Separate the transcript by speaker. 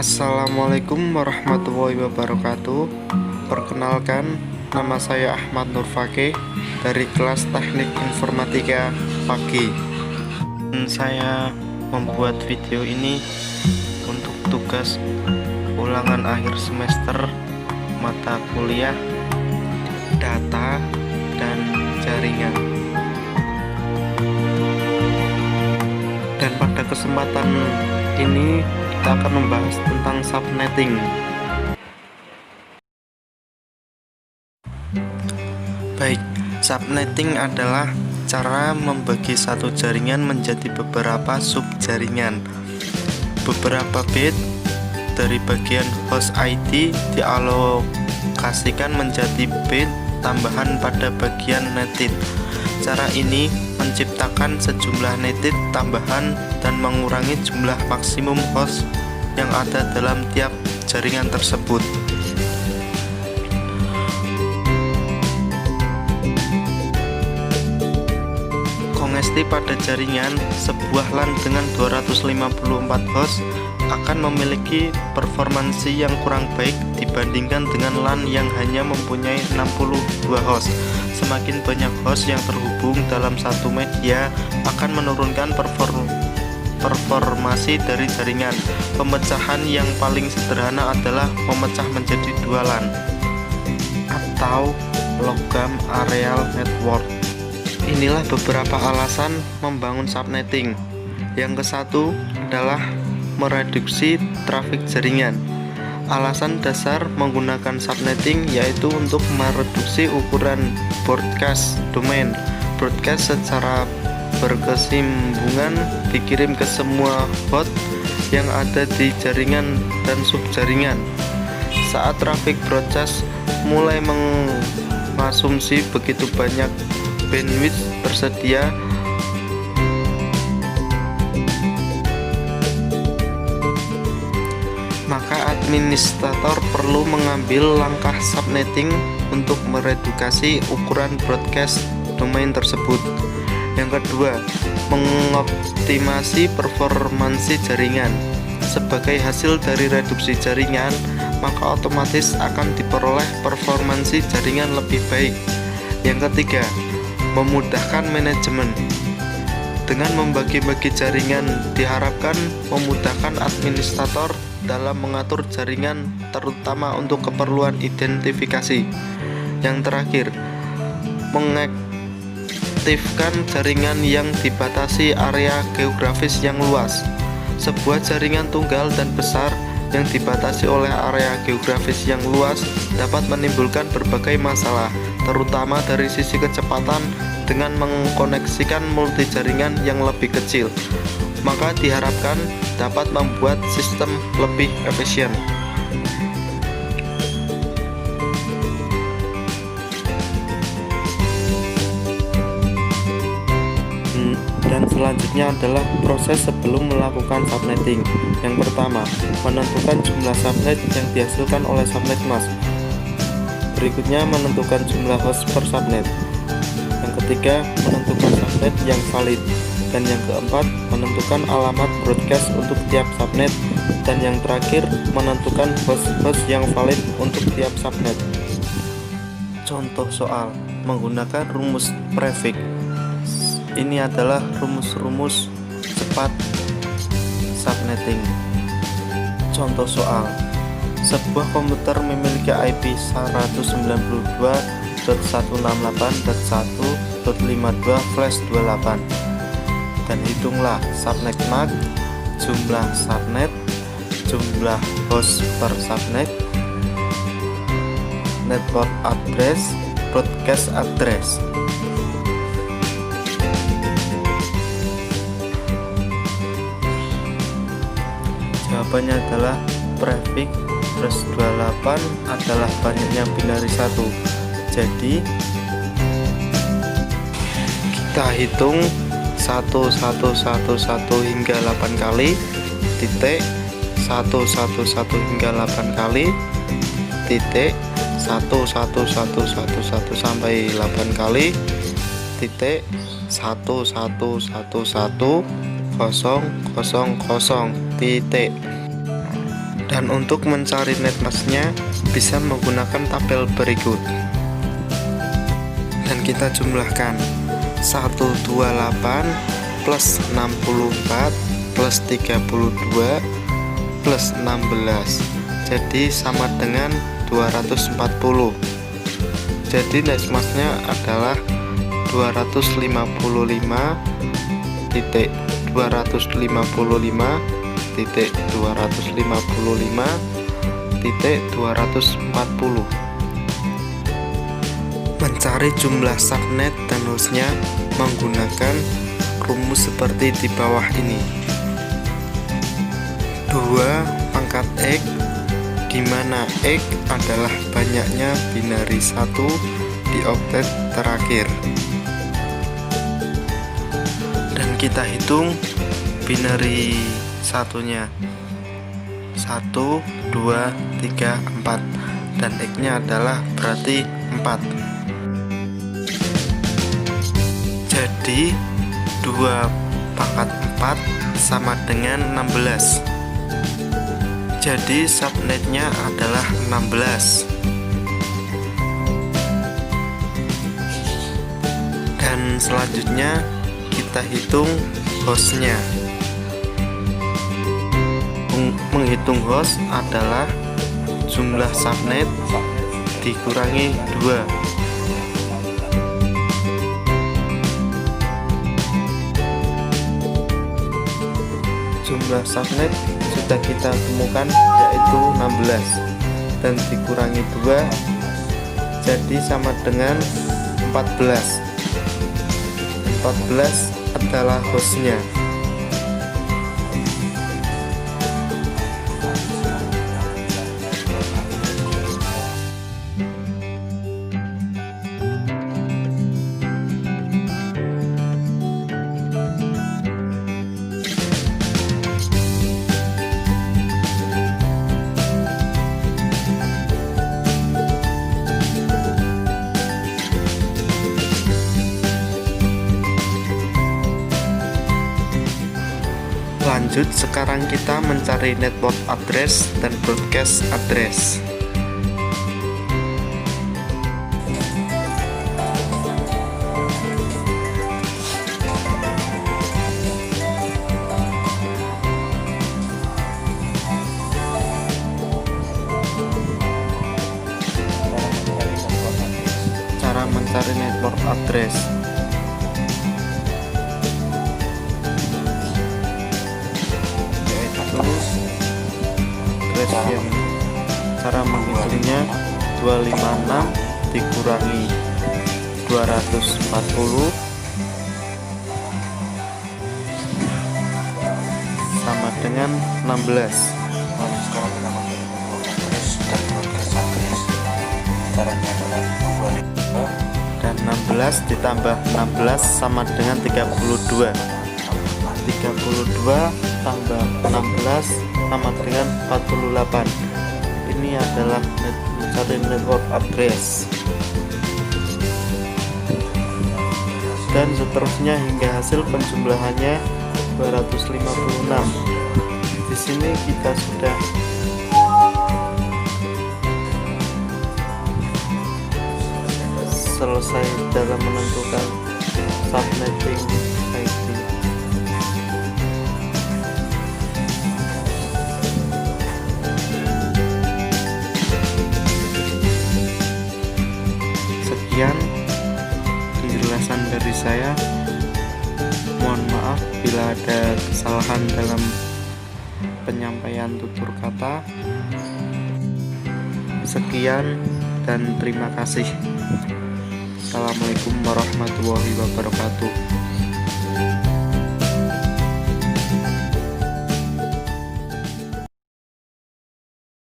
Speaker 1: Assalamualaikum warahmatullahi wabarakatuh. Perkenalkan, nama saya Ahmad Nur Fakih dari kelas Teknik Informatika Pagi. Saya membuat video ini untuk tugas ulangan akhir semester mata kuliah data dan jaringan. Dan pada kesempatan ini kita akan membahas tentang subnetting. Baik, subnetting adalah cara membagi satu jaringan menjadi beberapa subjaringan. Beberapa bit dari bagian host ID dialokasikan menjadi bit tambahan pada bagian neted. Cara ini menciptakan sejumlah neted tambahan dan mengurangi jumlah maksimum host yang ada dalam tiap jaringan tersebut. Kongesti pada jaringan sebuah LAN dengan 254 host akan memiliki performansi yang kurang baik dibandingkan dengan LAN yang hanya mempunyai 62 host. Semakin banyak host yang terhubung dalam satu media akan menurunkan performasi dari jaringan. Pemecahan yang paling sederhana adalah memecah menjadi dua LAN atau logam areal network. Inilah beberapa alasan membangun subnetting. Yang ke-1 adalah mereduksi trafik jaringan. Alasan dasar menggunakan subnetting yaitu untuk mereduksi ukuran broadcast domain. Broadcast secara berkesinambungan dikirim ke semua host yang ada di jaringan dan subjaringan. Saat trafik broadcast mulai mengasumsi begitu banyak bandwidth tersedia, maka administrator perlu mengambil langkah subnetting untuk mereduksi ukuran broadcast domain tersebut. Yang kedua, mengoptimasi performansi jaringan. Sebagai hasil dari reduksi jaringan, maka otomatis akan diperoleh performansi jaringan lebih baik. Yang ketiga, memudahkan manajemen. Dengan membagi-bagi jaringan diharapkan memudahkan administrator dalam mengatur jaringan, terutama untuk keperluan identifikasi. Yang terakhir, mengaktifkan jaringan yang dibatasi area geografis yang luas. Sebuah jaringan tunggal dan besar yang dibatasi oleh area geografis yang luas dapat menimbulkan berbagai masalah, terutama dari sisi kecepatan dengan mengkoneksikan multi jaringan yang lebih kecil. Maka diharapkan dapat membuat sistem lebih efisien. Dan selanjutnya adalah proses sebelum melakukan subnetting. Yang pertama, menentukan jumlah subnet yang dihasilkan oleh subnet mask. Berikutnya, menentukan jumlah host per subnet. Yang ketiga, menentukan subnet yang valid. Dan yang keempat, menentukan alamat broadcast untuk tiap subnet. Dan yang terakhir, menentukan host-host yang valid untuk tiap subnet. Contoh soal menggunakan rumus prefix. Ini adalah rumus-rumus cepat subnetting. Contoh soal, sebuah komputer memiliki IP 192.168.1.52 flash 28, dan hitunglah subnet MAC, jumlah subnet, jumlah host per subnet, network address, broadcast address. Jawabannya adalah prefix plus 28 adalah banyaknya binari 1. Jadi kita hitung 1111 hingga 8 kali, titik 1111 hingga 8 kali, titik 11111 sampai 8 kali, titik 1111 000 titik. Dan untuk mencari netmasknya bisa menggunakan tabel berikut. Dan kita jumlahkan 128 plus 64 plus 32 plus 16, jadi sama dengan 240. Jadi netmasknya adalah 255.255.255.240. Mencari jumlah subnet dan hostnya menggunakan rumus seperti di bawah ini. 2 pangkat X, di mana X adalah banyaknya binari 1 di oktet terakhir. Dan kita hitung binari satunya 1, 2, 3, 4, dan X-nya adalah berarti 4. Jadi 2 pangkat 4 sama dengan 16. Jadi subnetnya adalah 16. Dan selanjutnya kita hitung hostnya. Menghitung host adalah jumlah subnet dikurangi 2. Jumlah subnet sudah kita temukan, yaitu 16, dan dikurangi 2 jadi sama dengan 14. 14 adalah hostnya. Lanjut, sekarang kita mencari network address dan broadcast address. Cara mencari network address. Yang cara menghitungnya 256 dikurangi 240 sama dengan 16. Dan 16 ditambah 16 sama dengan 32. 32 tambah 16 sama dengan 48. Ini adalah mencari network address. Dan seterusnya hingga hasil penjumlahannya 256. Di sini kita sudah selesai dalam menentukan subnetting IP. Sekian penjelasan dari saya. Mohon maaf bila ada kesalahan dalam penyampaian tutur kata. Sekian dan terima kasih. Assalamualaikum warahmatullahi wabarakatuh.